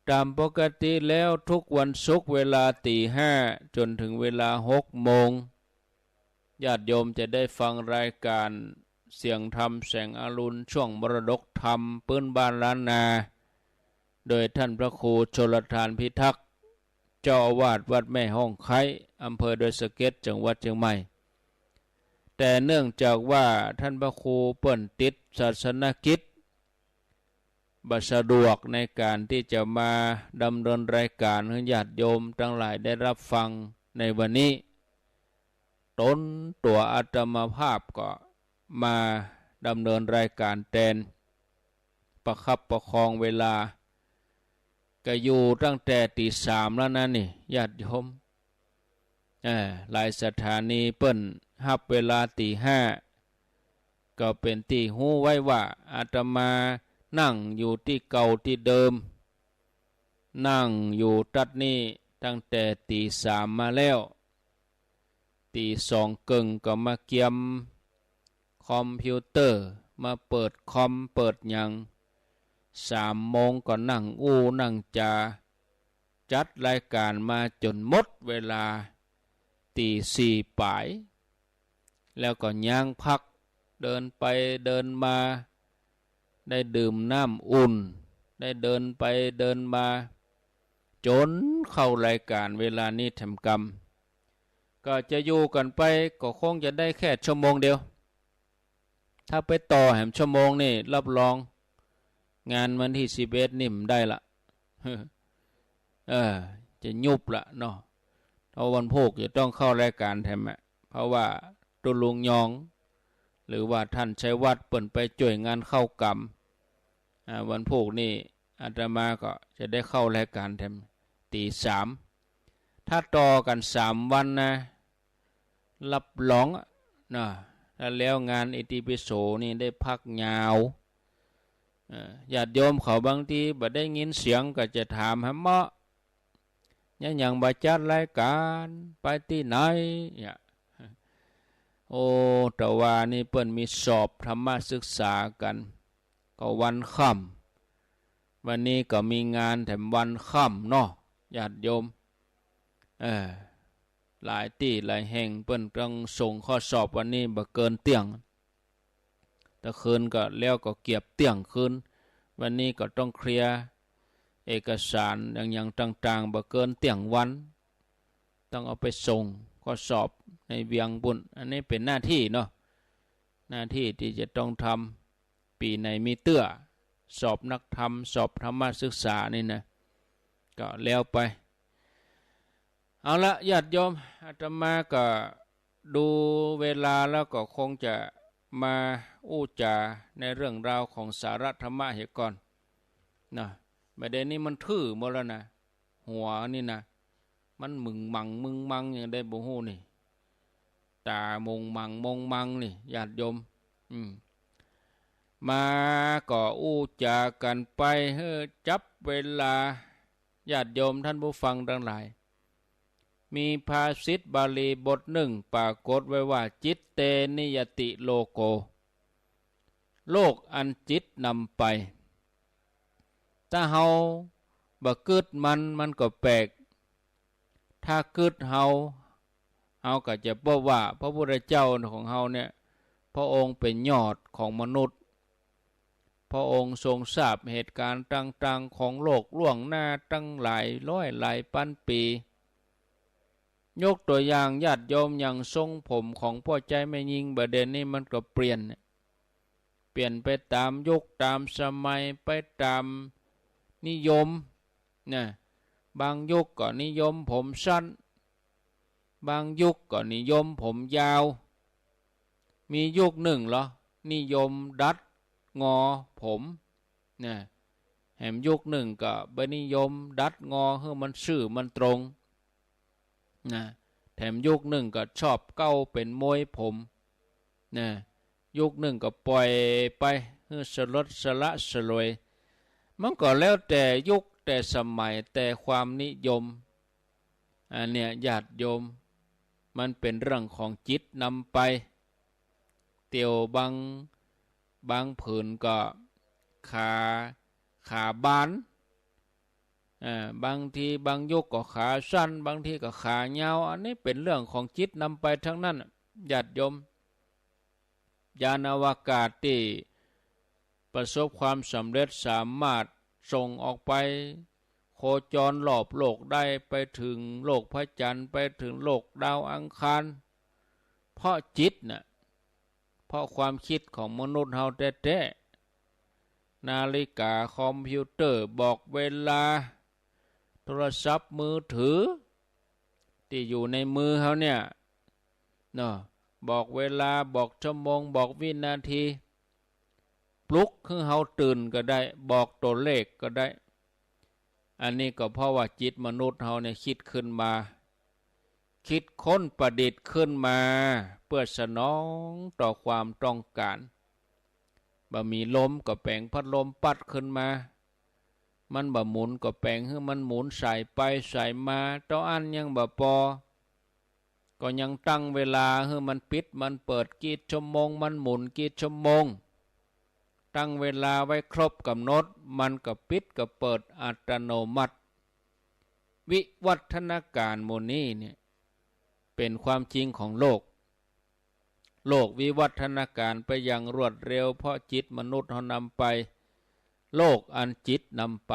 ตามปกติแล้วทุกวันศุกร์เวลาตี 5จนถึงเวลา6 โมงญาติโยมจะได้ฟังรายการเสียงธรรมแสงอรุณช่วงมรดกธรรมปื้นบ้านล้านนาโดยท่านพระครูชลทานพิทักษ์เจ้าอาวาสวัดแม่ห้องไคอำเภอดอยสะเก็ดจังหวัดเชียงใหม่แต่เนื่องจากว่าท่านพระครูเปิ้นติดศาสนกิจบัสะดวกในการที่จะมาดำเนินรายการให้ญาติโยมทั้งหลายได้รับฟังในวันนี้ต้นตัวอาตมาภาพก็มาดำเนินรายการแทนประคับประคองเวลาก็อยู่ตั้งแต่ตี 3แล้วนะนี่ญาติโยมหลายสถานีเปิ้นฮับเวลาตี 5ก็เป็นที่หู้ไว้ว่าอาตมานั่งอยู่ที่เก่าที่เดิมนั่งอยู่ตัดนี้ตั้งแต่ตี 3มาแล้วตี 2 ครึ่งก็มาเกียมคอมพิวเตอร์มาเปิดคอมเปิดหยัง3 โมงก็นั่งนั่งจาจัดรายการมาจนหมดเวลาตี 4ปลายแล้วก็ย่างพักเดินไปเดินมาได้ดื่มน้ำอุ่นได้เดินไปเดินมาจนเข้ารายการเวลานี้ทำกรรมก็จะอยู่กันไปก็คงจะได้แค่ชั่วโมงเดียวถ้าไปต่อแหมชั่วโมงนี่รับรองงานวันที่11นิ่มได้ละจะยุบละเนาะเพราะวันพุธจะต้องเข้ารายการแทนเพราะว่าตุลุงยองหรือว่าท่านชัยวัฒน์เปิ่นไปจ่วยงานเข้ากรรมวันพุธนี่อาตมาก็จะได้เข้ารายการแทนตี 3ถ้าต่อกัน3 วันนะรับรองนะแล้วงานอิติปิโสนี่ได้พักยาวญาติโยมเขาบางทีบ่ได้ยินเสียงก็จะถามหาเมาะยังบ่จัดรายการไปที่ไหนเนี่ยแต่ว่านี่เปิ้นมีสอบธรรมศึกษากันก็วันค่ำวันนี้ก็มีงานแถมวันค่ำเนาะญาติโยมหลายที่หลายแห่งเปิ้นต้องส่งข้อสอบวันนี้บ่เกินเที่ยงแต่คืนก็แล้วก็เก็บเที่ยงคืนวันนี้ก็ต้องเคลียร์เอกสารอย่างต่างๆบ่เกินเที่ยงวันต้องเอาไปส่งข้อสอบในเวียงบุญอันนี้เป็นหน้าที่เนาะหน้าที่ที่จะต้องทำปีในมีเตื้อสอบนักธรรมสอบธรรมศึกษานี่นะก็แล้วไปเอาละญาติโยมอาตมาก็ดูเวลาแล้วก็คงจะมาจาในเรื่องราวของสาระธรรมะเหตุก่อนนะประเด็นนี้มันทื่อหมดแล้วนะหัวนี่นะมันมึงมังอย่างได้บ่ฮู้นี่ตามงมังนี่ญาติโยมมาก็จากันไปจับเวลาญาติโยมท่านผู้ฟังทั้งหลายมีภาษิตบาลีบทหนึ่งปรากฏไว้ว่าจิตเตนิยติโลโกโลกอันจิตนำไปถ้าเฮาบ่กึดมันก็แปลกถ้ากึดเฮาก็จะบอกว่าพระพุทธเจ้าของเฮาเนี่ยพระองค์เป็นยอดของมนุษย์พระองค์ทรงทราบเหตุการณ์ต่างๆของโลกล่วงหน้าตั้งหลายร้อยหลายพันปียกตัวอย่างญาติโยมอย่างทรงผมของพ่อใจแม่ยิงประเด็นนี้มันก็เปลี่ยนไปตามยุคตามสมัยไปตามนิยมนะบางยุคก็นิยมผมสั้นบางยุคก็นิยมผมยาวมียุคหนึ่งเหรอนิยมดัดงอผมนะแถมยุคหนึ่งก็บ่นิยมดัดงอให้มันซื่อมันตรงนะแถมยุคหนึ่งก็ชอบเก้าเป็นมวยผมนะยุคหนึ่งก็ปล่อยไปสลดสละสลวยมันก็แล้วแต่ยุคแต่สมัยแต่ความนิยมอันเนี้ยญาติโยมมันเป็นเรื่องของจิตนำไปเตียวบางผืนก็ขาบาน บางทีบางยุคก็ขาสั้นบางทีก็ขายาวอันนี้เป็นเรื่องของจิตนำไปทั้งนั้นญาติโยมยานอวกาศที่ประสบความสำเร็จสามารถส่งออกไปโคจรรอบโลกได้ไปถึงโลกพระจันทร์ไปถึงโลกดาวอังคารเพราะจิตน่ะเพราะความคิดของมนุษย์เฮาแท้ๆนาฬิกาคอมพิวเตอร์บอกเวลาโทรศัพท์มือถือที่อยู่ในมือเฮาเนี่ยเนาะบอกเวลาบอกชั่วโมงบอกวินาทีปลุกคือเฮาตื่นก็ได้บอกตัวเลขก็ได้อันนี้ก็เพราะว่าจิตมนุษย์เฮาเนี่ยคิดขึ้นมาคิดค้นประดิษฐ์ขึ้นมาเพื่อสนองต่อความต้องการบ่มีลมก็แปลงพัดลมปัดขึ้นมามันบ่หมุนก็แปลงให้มันหมุนใส่ไปใส่มาต่ออันยังบ่พอก็ยังตั้งเวลาให้มันปิดมันเปิดกี่ชั่วโมงมันหมุนกี่ชั่วโมงตั้งเวลาไว้ครบกำหนดมันก็ปิดก็เปิดอัตโนมัติวิวัฒนาการโมนี้เนี่ยเป็นความจริงของโลกวิวัฒนาการไปอย่างรวดเร็วเพราะจิตมนุษย์เขานำไปโลกอันจิตนำไป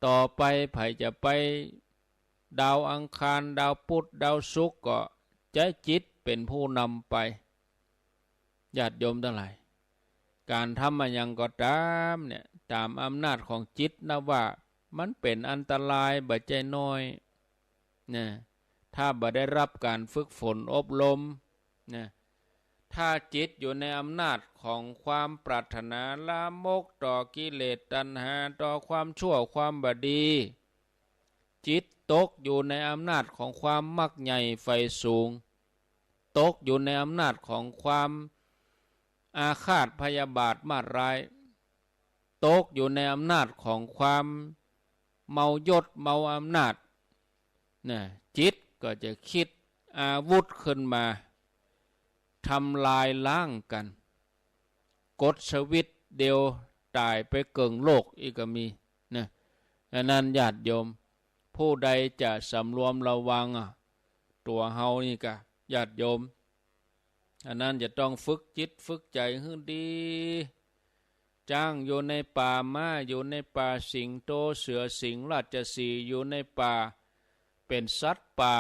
ต่อไปไผจะไปดาวอังคารดาวพุธดาวศุกร์ก็ใจจิตเป็นผู้นำไปญาติโยมทั้งหลายการทำมันยังก็ตามเนี่ยตามอำนาจของจิตนะว่ามันเป็นอันตรายบ่ใจน้อยนะถ้าบ่ได้รับการฝึกฝนอบรมนะถ้าจิตอยู่ในอำนาจของความปรารถนาลามกต่อกิเลสตัณหาต่อความชั่วความบดีจิตตกอยู่ในอำนาจของความมักใหญ่ไฟสูงตกอยู่ในอำนาจของความอาฆาตพยาบาทมาร้ายตกอยู่ในอำนาจของความเมายศเมาอำนาจนะจิตก็จะคิดอาวุธขึ้นมาทำลายล้างกันกดสวิตช์เดียวตายไปเกิงโลกอีกก็มีนะดังนั้นญาติโยมผู้ใดจะสำรวมระวังตัวเฮานี่กะญาติโยมอันนั้นจะต้องฝึกจิตฝึกใจให้ดีจ้างอยู่ในป่าม้าอยู่ในป่าสิงโตเสือสิงราชสีห์อยู่ในป่าเป็นสัตว์ป่า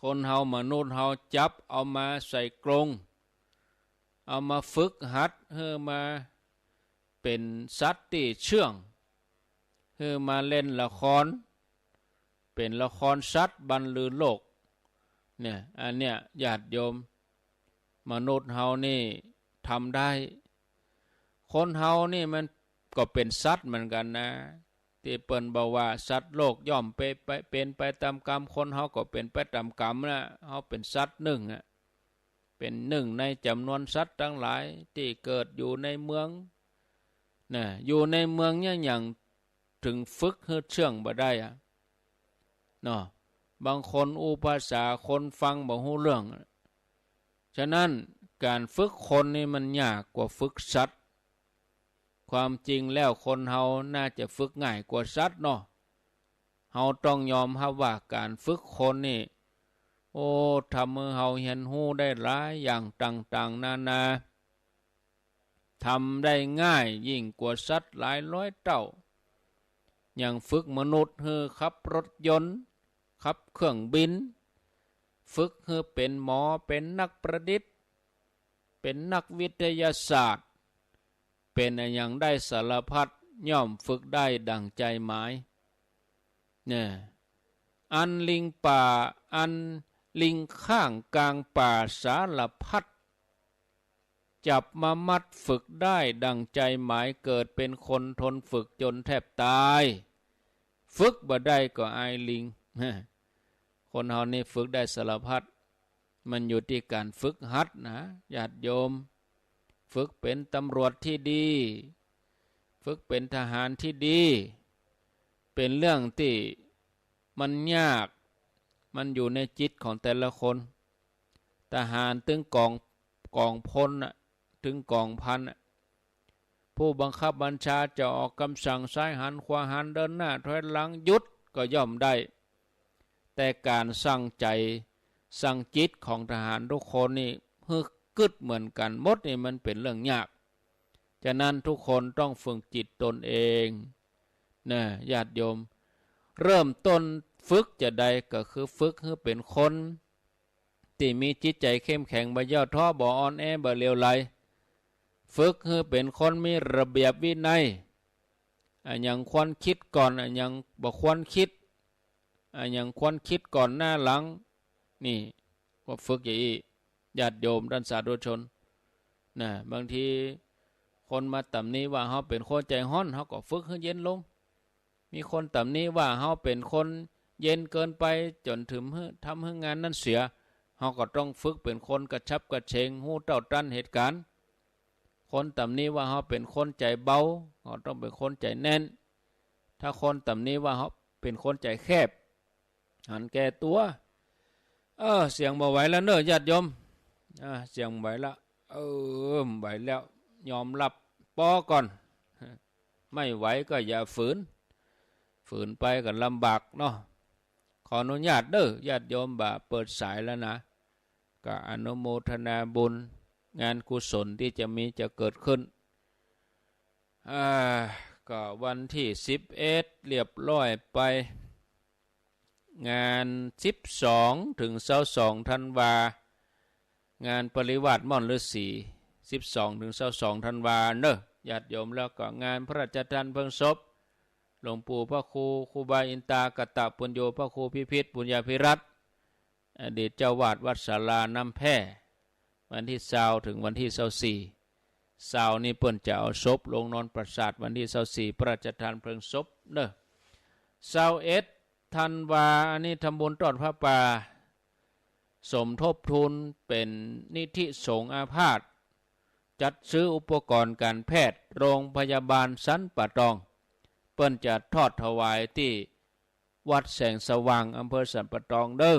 คนเฮามนุษย์เฮาจับเอามาใส่กรงเอามาฝึกหัดให้มาเป็นสัตว์ที่เชื่องให้มาเล่นละครเป็นละครสัตว์บรรลือโลกเนี่ยอันเนี้ยญาติโยมมนุษย์เฮานี่ทำได้คนเฮานี่มันก็เป็นสัตว์เหมือนกันนะที่เปิ้นบอกว่าสัตว์โลกย่อมเป็นไปตามกรรมคนเฮาก็เป็นไปตามกรรมนะเฮาเป็นสัตว์หนึ่งเป็นหนึ่งในจำนวนสัตว์ทั้งหลายที่เกิดอยู่ในเมืองนะอยู่ในเมืองเนี่ยอย่างถึงฝึกให้เชื่องบ่ได้เนาะบางคนอุปสาคนฟังบ่ฮู้เรื่องฉะนั้นการฝึกคนนี่มันยากกว่าฝึกสัตว์ความจริงแล้วคนเฮาน่าจะฝึกง่ายกว่าสัตว์เนาะเฮาต้องยอมรับว่าการฝึกคนนี่โอ้ทำให้เฮาเห็นฮู้ได้หลายอย่างต่างๆนานาทำได้ง่ายยิ่งกว่าสัตว์หลายร้อยเท่าอย่างฝึกมนุษย์ให้ขับรถยนต์ขับเครื่องบินฝึกให้เป็นหมอเป็นนักประดิษฐ์เป็นนักวิทยาศาสตร์เป็นอย่างได้สารพัดย่อมฝึกได้ดั่งใจหมายเนี่ยอันลิงป่าอันลิงข้างกลางป่าสารพัดจับมามัดฝึกได้ดั่งใจหมายเกิดเป็นคนทนฝึกจนแทบตายฝึกบ่ได้ก็อายลิงคนเฮานี่ฝึกได้สารพัดมันอยู่ที่การฝึกหัดนะญาติโยมฝึกเป็นตำรวจที่ดีฝึกเป็นทหารที่ดีเป็นเรื่องที่มันยากมันอยู่ในจิตของแต่ละคนทหารถึงกองพลถึงกองพัน ผู้บังคับบัญชาจะออกคำสั่งซ้ายหันขวาหันเดินหน้าถอยหลังหยุดก็ย่อมได้แต่การสั่งใจสั่งจิตของทหารทุกคนนี่ฮึกึดเหมือนกันหมดนี่มันเป็นเรื่องยากฉะนั้นทุกคนต้องฝึกจิตตนเองนะญาติโยมเริ่มต้นฝึกจะได้ก็คือฝึกให้เป็นคนที่มีจิตใจเข้มแข็งบ่ย่อท้อบ่อ่อนแอบ่เลวไหลฝึกให้เป็นคนมีระเบียบวินัยอย่างควรคิดก่อนอย่างบ่ควรคิดอย่างควรคิดก่อนหน้าหลังนี่ก็ฝึกอย่างนี้ญาติโยมท่านสาธุชนนะบางทีคนมาตำหนิว่าเขาเป็นคนใจฮ้อนเขาก็ฝึกให้เย็นลงมีคนตำหนิว่าเขาเป็นคนเย็นเกินไปจนถึงทำให้งานนั้นเสียเขาก็ต้องฝึกเป็นคนกระชับกระเฉงหู้เต้าตันเหตุการณ์คนตำหนิว่าเขาเป็นคนใจเบาเขาต้องเป็นคนใจแน่นถ้าคนตำหนิว่าเขาเป็นคนใจแคบหันแก่ตัวเสียงบ่ไหวแล้วเนอะญาติโยมเสียงไหวแล้วไหวแล้วยอมรับปอก่อนไม่ไหวก็อย่าฝืนไปก็ลำบากเนาะขออนุญาตเด้อญาติโยมบ่าเปิดสายแล้วนะก็อนุโมทนาบุญงานกุศลที่จะเกิดขึ้นก็วันที่11เรียบร้อยไปงาน12ถึง22ธันวางานปริวาสม่อนฤาษี12ถึง22ธันวาเนอะญาติโยมแล้วก็งานพระราชทานเพลิงศพหลวงปู่พระครูครูบาอินตากตะปุญโญพระครูพิพิธปุญญาภิรัตน์อดีตเจ้าวาดวัดศาลาน้ำแพวันที่20ถึงวันที่24นี้เปิ้นจะเอาศพลงนอนประสาทวันที่24พระราชทานเพลิงศพเนอะ21ธันวาอันนี้ทำบุญทอดผ้าป่าสมทบทุนเป็นนิธิสงฆ์อาพาธจัดซื้ออุปกรณ์การแพทย์โรงพยาบาลสันป่าตองเปิ้นจะทอดถวายที่วัดแสงสว่างอำเภอสันป่าตองเด้อ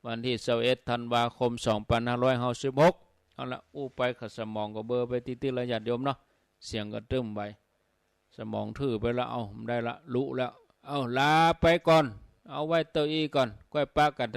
วันที่21ธันวาคม2566เอาละไปขสมองก็เบอร์ไปติดๆละญาติโยมเนาะเสียงก็ตึ้มไปสมองทื่อไปแล้วได้ละรู้แล้วลาไปก่อนเอาไว้เตออีก่อนก้อยปากัน